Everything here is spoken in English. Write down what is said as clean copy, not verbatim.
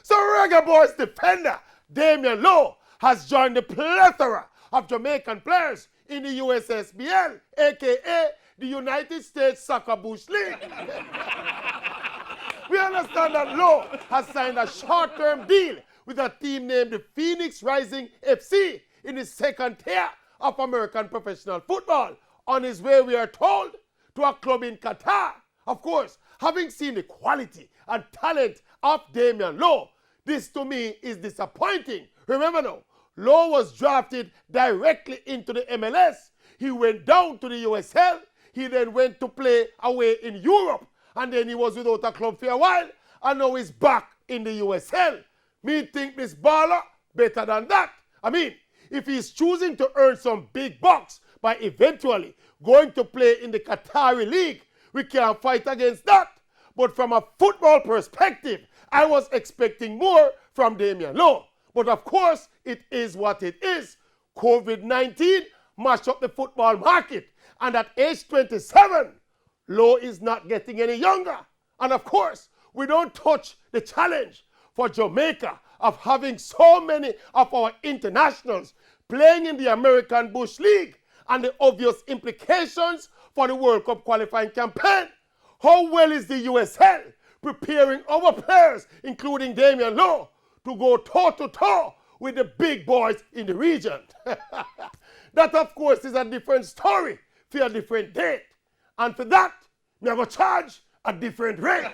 So Reggae Boys defender Damian Lowe has joined the plethora of Jamaican players in the USSBL, aka the United States Soccer Bush League. We understand that Lowe has signed a short-term deal with a team named the Phoenix Rising FC in the second tier of American professional football. On his way, we are told, to a club in Qatar. Of course, having seen the quality and talent of Damian Lowe, this to me is disappointing. Remember now, Lowe was drafted directly into the MLS. He went down to the USL. He then went to play away in Europe. And then he was without a club for a while. And now he's back in the USL. Me think this baller better than that. I mean, if he's choosing to earn some big bucks by eventually going to play in the Qatari League, we can't fight against that. But from a football perspective, I was expecting more from Damian Lowe. But of course, it is what it is. COVID-19 mashed up the football market. And at age 27, Lowe is not getting any younger. And of course, we don't touch the challenge for Jamaica of having so many of our internationals playing in the American Bush League and the obvious implications for the World Cup qualifying campaign. How well is the USL preparing our players, including Damian Lowe, to go toe-to-toe with the big boys in the region? That, of course, is a different story for a different date. And for that, we are going to charge a different rate.